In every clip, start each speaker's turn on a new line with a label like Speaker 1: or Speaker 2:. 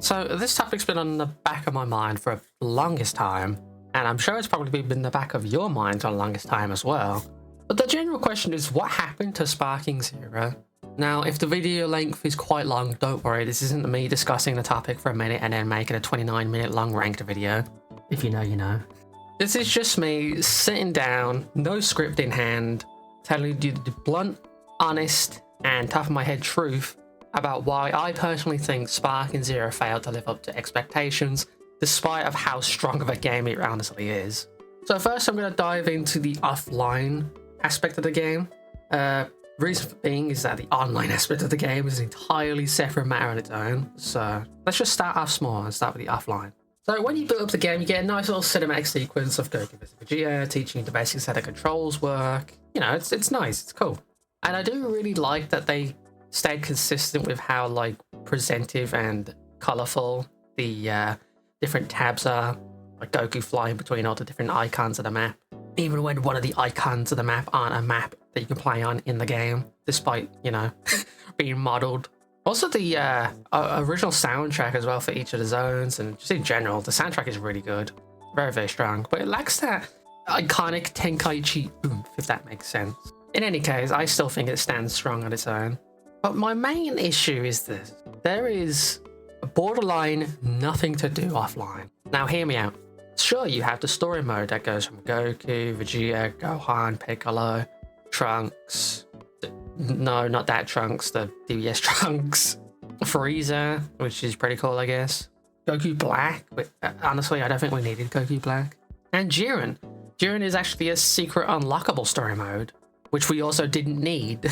Speaker 1: So this topic's been on the back of my mind for the longest time, and I'm sure it's probably been in the back of your mind for the longest time as well. But the general question is, what happened to Sparking Zero? Now, if the video length is quite long, don't worry, this isn't me discussing the topic for a minute and then making a 29-minute long ranked video. If you know, you know. This is just me sitting down, no script in hand, telling you the blunt, honest, and top of my head truth about why I personally think Sparking Zero failed to live up to expectations, despite of how strong of a game it honestly is. So first I'm going to dive into the offline aspect of the game. Reason for being is that the online aspect of the game is an entirely separate matter on its own. So let's just start off small and start with the offline. So when you build up the game, you get a nice little cinematic sequence of Goku vs Vegeta, teaching you the basics how the controls work. You know, it's nice, it's cool. And I do really like that they stayed consistent with how like presentive and colorful the different tabs are, like Goku flying between all the different icons of the map, even when one of the icons of the map aren't a map that you can play on in the game, despite, you know, being modeled. Also the original soundtrack as well for each of the zones, and just in general, the soundtrack is really good, very, very strong, but it lacks that iconic Tenkaichi oomph, if that makes sense. In any case, I still think it stands strong on its own. But my main issue is this: there is borderline nothing to do offline. Now hear me out. Sure, you have the story mode that goes from Goku, Vegeta, Gohan, Piccolo, Trunks. No, not that Trunks, the DBS Trunks. Frieza, which is pretty cool, I guess. Goku Black, but honestly, I don't think we needed Goku Black. And Jiren. Jiren is actually a secret unlockable story mode, which we also didn't need.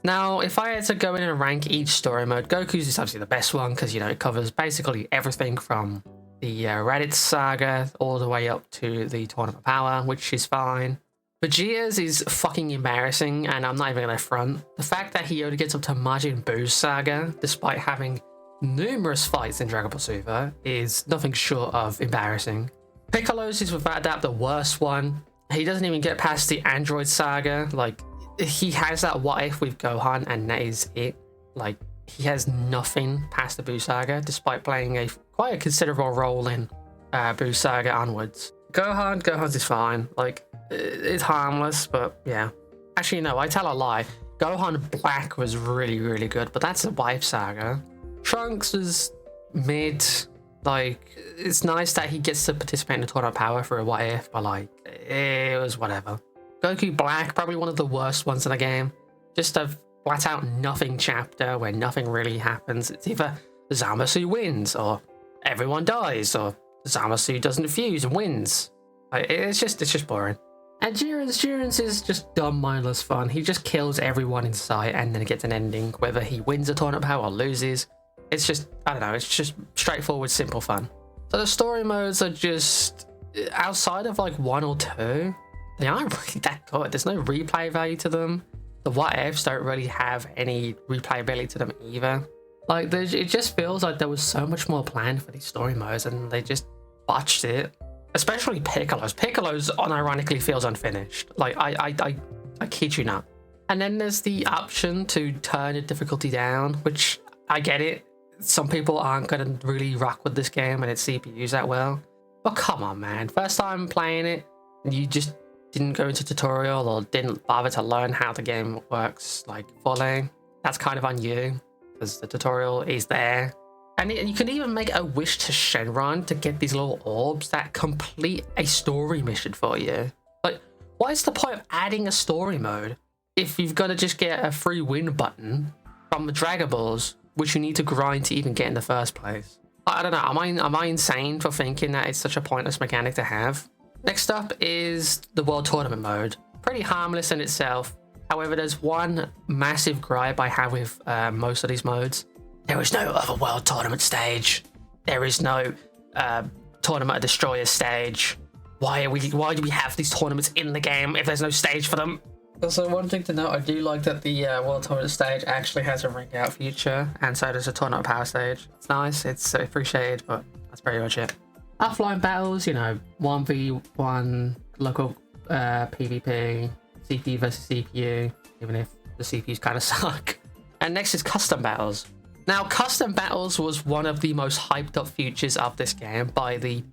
Speaker 1: Now, if I had to go in and rank each story mode, Goku's is obviously the best one because, you know, it covers basically everything from the Raditz saga all the way up to the Tournament of Power, which is fine. Vegeta's is fucking embarrassing, and I'm not even gonna front. The fact that he only gets up to Majin Buu's saga, despite having numerous fights in Dragon Ball Super, is nothing short of embarrassing. Piccolo's is without a doubt the worst one. He doesn't even get past the Android saga. Like, he has that what if with Gohan, and that is it. Like, he has nothing past the Buu saga, despite playing quite a considerable role in Buu saga onwards. Gohan's is fine. Like, it's harmless, but yeah. Actually, no, I tell a lie. Gohan Black was really, really good, but that's a wife saga. Trunks was mid. Like, it's nice that he gets to participate in the Tournament of Power for a what if, but like, it was whatever. Goku Black, probably one of the worst ones in the game. Just a flat out nothing chapter where nothing really happens. It's either Zamasu wins, or everyone dies, or Zamasu doesn't fuse and wins. Like, it's just boring. And Jiren's is just dumb, mindless fun. He just kills everyone in sight and then gets an ending, whether he wins a Tournament of Power or loses. It's just, I don't know, it's just straightforward, simple fun. So the story modes are just, outside of like one or two, they aren't really that good. There's no replay value to them. The what ifs don't really have any replayability to them either. Like, it just feels like there was so much more planned for these story modes and they just botched it. Especially Piccolo's. Piccolo's unironically feels unfinished. Like, I kid you not. And then there's the option to turn the difficulty down, which I get it. Some people aren't going to really rock with this game and its CPUs that well. But come on, man. First time playing it, you just didn't go into tutorial or didn't bother to learn how the game works, like, fully. That's kind of on you, because the tutorial is there. And you can even make a wish to Shenron to get these little orbs that complete a story mission for you. Like, what is the point of adding a story mode if you've got to just get a free win button from the Dragon Balls, which you need to grind to even get in the first place? I don't know, am I insane for thinking that it's such a pointless mechanic to have? Next up is the World Tournament mode. Pretty harmless in itself. However, there's one massive gripe I have with most of these modes. There is no other World Tournament stage. There is no Tournament of Destroyers stage. Why do we have these tournaments in the game if there's no stage for them? Also, one thing to note, I do like that the World Tournament stage actually has a ring out feature, and so does a Tournament of Power stage. It's nice, it's appreciated, but that's pretty much it. Offline battles, you know, 1v1, local PvP, CPU versus CPU, even if the CPUs kind of suck. And next is custom battles. Now, custom battles was one of the most hyped up features of this game by the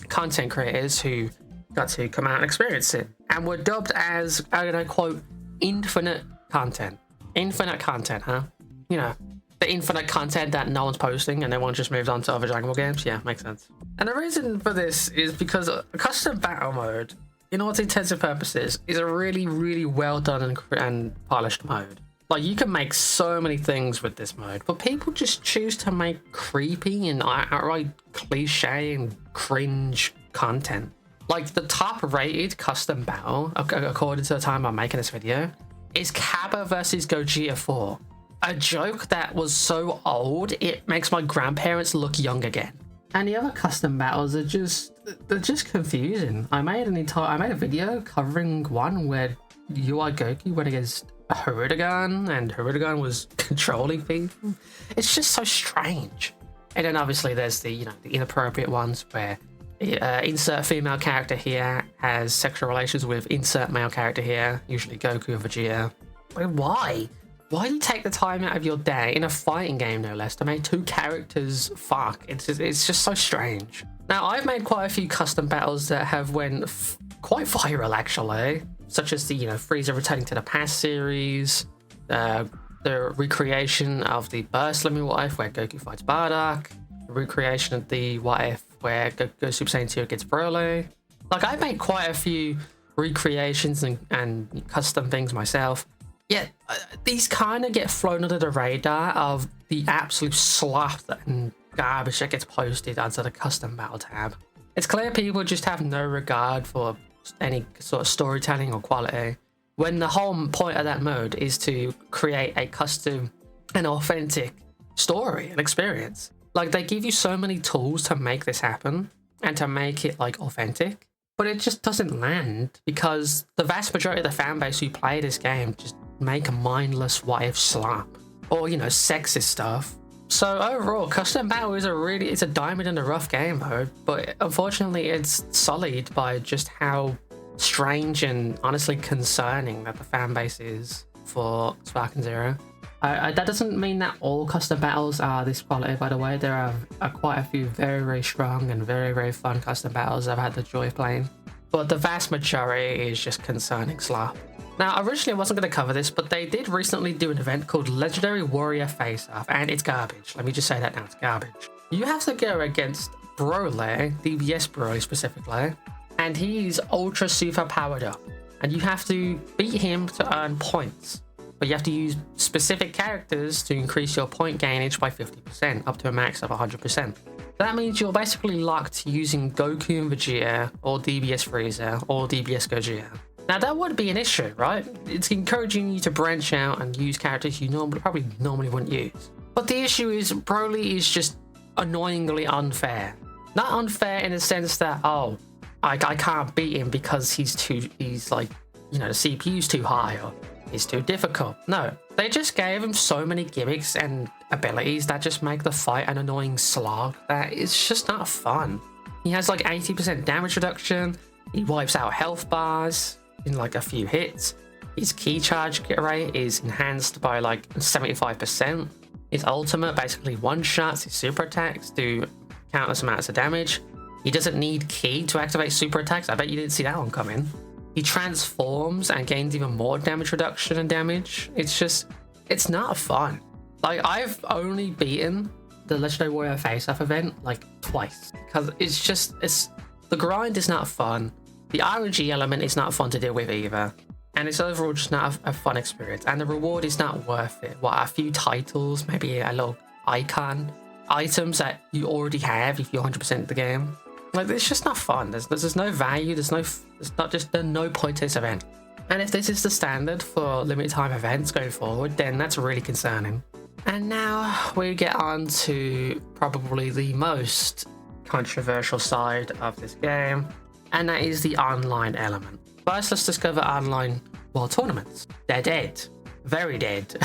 Speaker 1: content creators who got to come out and experience it, and were dubbed as, I'm gonna quote, infinite content. Infinite content, huh? You know, the infinite content that no one's posting and everyone just moved on to other Dragon Ball games. Yeah, makes sense. And the reason for this is because a custom battle mode, in all intents and purposes, is a really, really well done and polished mode. Like, you can make so many things with this mode, but people just choose to make creepy and outright cliche and cringe content. Like, the top rated custom battle, according to the time I'm making this video, is Cabba versus Gogeta 4. A joke that was so old, it makes my grandparents look young again. And the other custom battles are they're just confusing. I made a video covering one where UI Goku went against Hirudegarn, and Hirudegarn was controlling people. It's just so strange. And then obviously there's the inappropriate ones where insert female character here has sexual relations with insert male character here, usually Goku or Vegeta. But why? Why do you take the time out of your day, in a fighting game no less, to make two characters fuck? It's just so strange. Now, I've made quite a few custom battles that have went quite viral, actually, such as the Frieza Returning to the Past series, the recreation of the Burst Limit What If where Goku fights Bardock, the recreation of the What If where Goku Super Saiyan 2 gets Broly. Like, I've made quite a few recreations and custom things myself. Yet, these kind of get flown under the radar of the absolute slop and garbage that gets posted onto the custom battle tab. It's clear people just have no regard for any sort of storytelling or quality, when the whole point of that mode is to create a custom and authentic story and experience. Like, they give you so many tools to make this happen and to make it like authentic, but it just doesn't land because the vast majority of the fan base who play this game just make a mindless what if slop or sexist stuff. So overall, custom battle is it's a diamond in the rough game mode, but unfortunately it's sullied by just how strange and honestly concerning that the fan base is for Sparking Zero. That doesn't mean that all custom battles are this quality, by the way. There are quite a few very, very strong and very, very fun custom battles I've had the joy of playing, but the vast majority is just concerning slop. Now, originally I wasn't going to cover this, but they did recently do an event called Legendary Warrior Face-Off, and it's garbage. Let me just say that now, it's garbage. You have to go against Broly, DBS Broly specifically, and he's ultra super powered up, and you have to beat him to earn points. But you have to use specific characters to increase your point gainage by 50%, up to a max of 100%. That means you're basically locked using Goku and Vegeta, or DBS Frieza, or DBS Gogeta. Now, that would be an issue, right? It's encouraging you to branch out and use characters you probably normally wouldn't use. But the issue is Broly is just annoyingly unfair. Not unfair in the sense that, oh, I can't beat him because he's like, the CPU's too high or he's too difficult. No, they just gave him so many gimmicks and abilities that just make the fight an annoying slog that it's just not fun. He has like 80% damage reduction, he wipes out health bars in like a few hits, his key charge rate is enhanced by like 75%, his ultimate basically one-shots his super attacks do countless amounts of damage, he doesn't need ki to activate super attacks. I bet you didn't see that one coming. He transforms and gains even more damage reduction and damage. It's not fun. Like, I've only beaten the Legendary Warrior Face-Off event like twice because the grind is not fun. The RNG element is not fun to deal with either. And it's overall just not a fun experience. And the reward is not worth it. A few titles, maybe a little icon, items that you already have if you 100% the game. Like, it's just not fun. There's no value. There's no point to this event. And if this is the standard for limited time events going forward, then that's really concerning. And now we get on to probably the most controversial side of this game, and that is the online element. First, let's discover online world tournaments. They're dead. Very dead.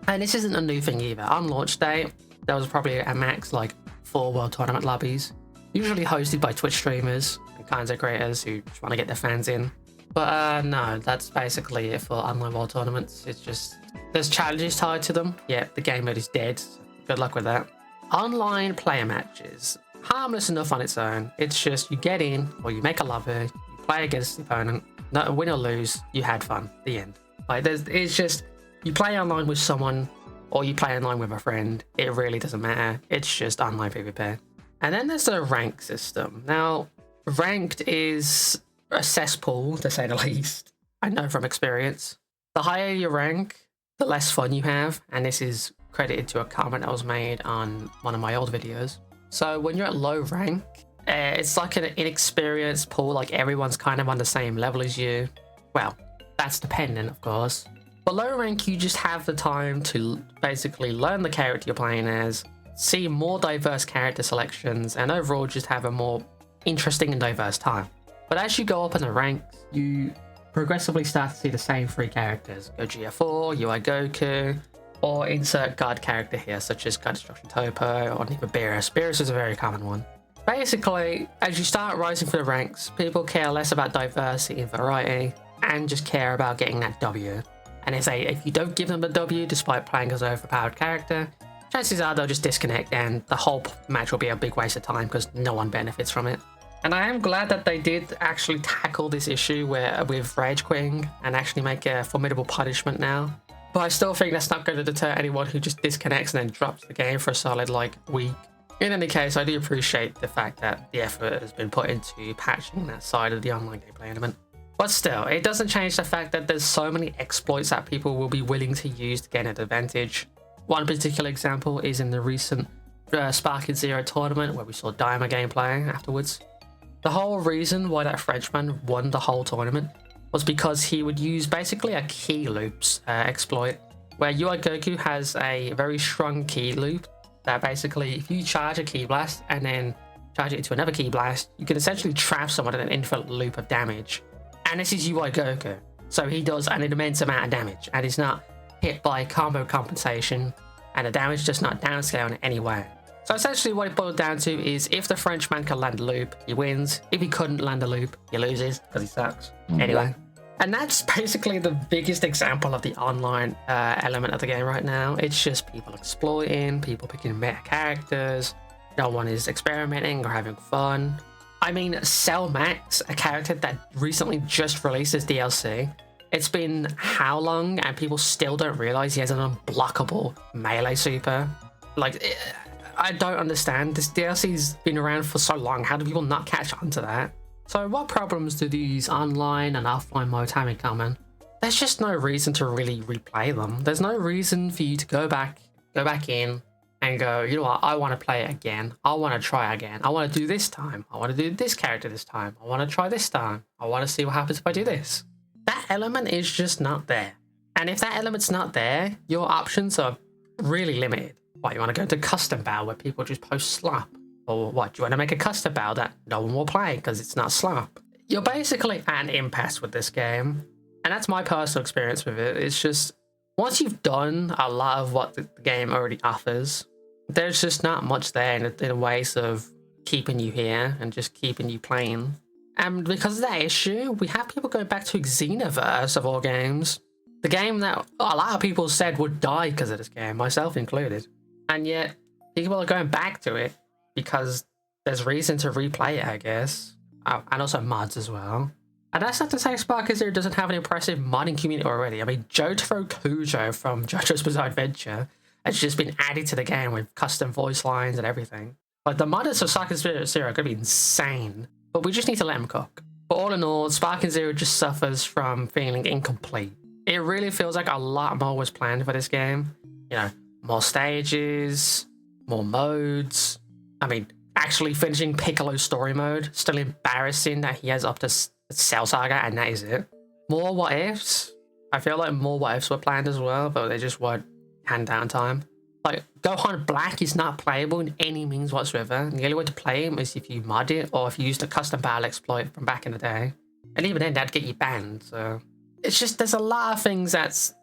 Speaker 1: And this isn't a new thing either. On launch day, there was probably a max like 4 world tournament lobbies, usually hosted by Twitch streamers and content creators who just want to get their fans in. But no, that's basically it for online world tournaments. It's just, there's challenges tied to them. Yeah, the game mode is dead. So good luck with that. Online player matches. Harmless enough on its own. It's just you get in, or you make a lobby, you play against the opponent, no, win or lose, you had fun. The end. Like it's just, you play online with someone, or you play online with a friend. It really doesn't matter. It's just online PvP. And then there's the rank system. Now, ranked is a cesspool, to say the least. I know from experience. The higher your rank, the less fun you have. And this is credited to a comment that was made on one of my old videos. So when you're at low rank, it's like an inexperienced pool. Like everyone's kind of on the same level as you. Well, that's dependent, of course. But low rank, you just have the time to basically learn the character you're playing as, see more diverse character selections, and overall just have a more interesting and diverse time. But as you go up in the ranks, you progressively start to see the same three characters: Gogeta 4, UI Goku, or insert God character here, such as God Destruction Topo or even Beerus. Beerus is a very common one. Basically, as you start rising through the ranks, people care less about diversity and variety and just care about getting that W. And if you don't give them the W despite playing as an overpowered character, chances are they'll just disconnect and the whole match will be a big waste of time because no one benefits from it. And I am glad that they did actually tackle this issue with rage quitting and actually make a formidable punishment now. But I still think that's not going to deter anyone who just disconnects and then drops the game for a solid week. In any case, I do appreciate the fact that the effort has been put into patching that side of the online gameplay element. But still, it doesn't change the fact that there's so many exploits that people will be willing to use to gain an advantage. One particular example is in the recent Sparking Zero tournament where we saw Daima gameplay afterwards. The whole reason why that Frenchman won the whole tournament was because he would use basically a key loops exploit, where UI Goku has a very strong key loop that basically, if you charge a key blast and then charge it into another key blast, you can essentially trap someone in an infinite loop of damage. And this is UI Goku, so he does an immense amount of damage, and he's not hit by combo compensation, and the damage does not downscale in any way. So essentially what it boiled down to is if the Frenchman can land a loop, he wins. If he couldn't land a loop, he loses because he sucks. Anyway. And that's basically the biggest example of the online element of the game right now. It's just people exploiting, people picking meta characters, no one is experimenting or having fun. I mean, Cell Max, a character that recently just released his DLC, it's been how long and people still don't realize he has an unblockable melee super? I don't understand. This DLC's been around for so long. How do people not catch on to that? So what problems do these online and offline modes have in common? There's just no reason to really replay them. There's no reason for you to go back in and go, you know what, I want to play it again. I want to try again. I want to do this time. I want to do this character this time. I want to try this time. I want to see what happens if I do this. That element is just not there. And if that element's not there, your options are really limited. What, you want to go to custom battle where people just post slop? Or what, do you want to make a custom battle that no one will play because it's not slop? You're basically at an impasse with this game. And that's my personal experience with it. It's just, once you've done a lot of what the game already offers, there's just not much there in ways of keeping you here and just keeping you playing. And because of that issue, we have people going back to Xenoverse of all games. The game that a lot of people said would die because of this game, myself included. And yet, people are going back to it because there's reason to replay it, I guess. Oh, and also mods as well. And that's not to say Sparking Zero doesn't have an impressive modding community already. I mean, Jotaro Kujo from JoJo's Bizarre Adventure has just been added to the game with custom voice lines and everything. Like, the modders of Sparking Zero are going to be insane. But we just need to let them cook. But all in all, Sparking Zero just suffers from feeling incomplete. It really feels like a lot more was planned for this game. You know, more stages, more modes. I mean, actually finishing Piccolo's story mode. Still embarrassing that he has up to Cell Saga and that is it. More what ifs. I feel like more what ifs were planned as well, but they just weren't hand down time. Like, Gohan Black is not playable in any means whatsoever. The only way to play him is if you mod it or if you use the custom battle exploit from back in the day. And even then, that'd get you banned, so... It's just, there's a lot of things that's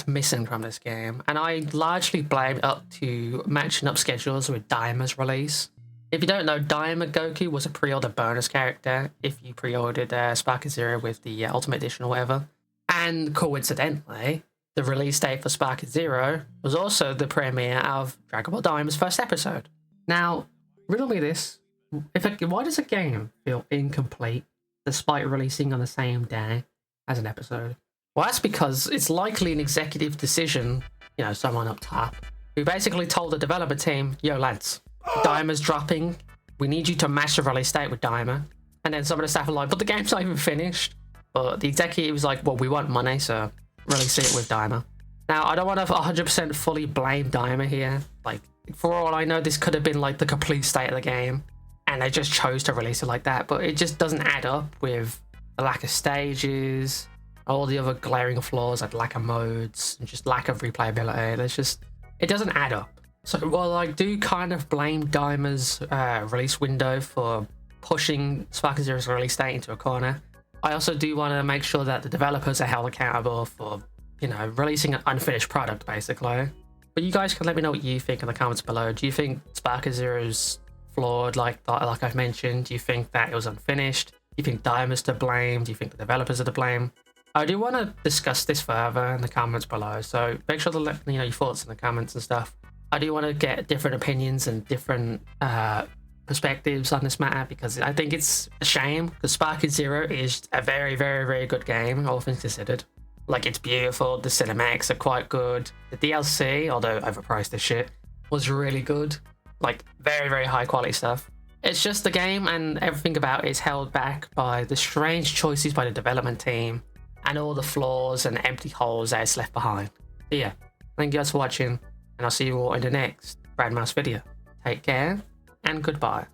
Speaker 1: missing from this game. And I largely blame it up to matching up schedules with Daima's release. If you don't know, Diamond Goku was a pre-order bonus character if you pre-ordered Sparking Zero with the Ultimate Edition or whatever. And coincidentally, the release date for Sparking Zero was also the premiere of Dragon Ball Daima's first episode. Now, riddle me this. Why does a game feel incomplete despite releasing on the same day as an episode? Well, that's because it's likely an executive decision, someone up top, who basically told the development team, yo lads, Daima's dropping, we need you to match the release date with Daima. And then some of the staff are like, but the game's not even finished. But the executive was like, well, we want money, so release it with Daima. Now, I don't want to 100% fully blame Daima here. Like, for all I know, this could have been like the complete state of the game, and they just chose to release it like that. But it just doesn't add up with the lack of stages, all the other glaring flaws like lack of modes, and just lack of replayability. It doesn't add up. So while I do kind of blame Daima's release window for pushing Sparking Zero's release date into a corner, I also do want to make sure that the developers are held accountable for, releasing an unfinished product, basically. But you guys can let me know what you think in the comments below. Do you think Sparking Zero's flawed, like I've mentioned? Do you think that it was unfinished? Do you think Daima's to blame? Do you think the developers are to blame? I do want to discuss this further in the comments below, so make sure to let me know your thoughts in the comments and stuff. I do want to get different opinions and different perspectives on this matter, because I think it's a shame, because Sparking Zero is a very, very, very good game, all things considered. Like, it's beautiful, the cinematics are quite good, the DLC, although overpriced as shit, was really good. Like, very, very high quality stuff. It's just the game and everything about it is held back by the strange choices by the development team and all the flaws and empty holes that it's left behind. But yeah, thank you guys for watching, and I'll see you all in the next Brad Mouse video. Take care, and goodbye.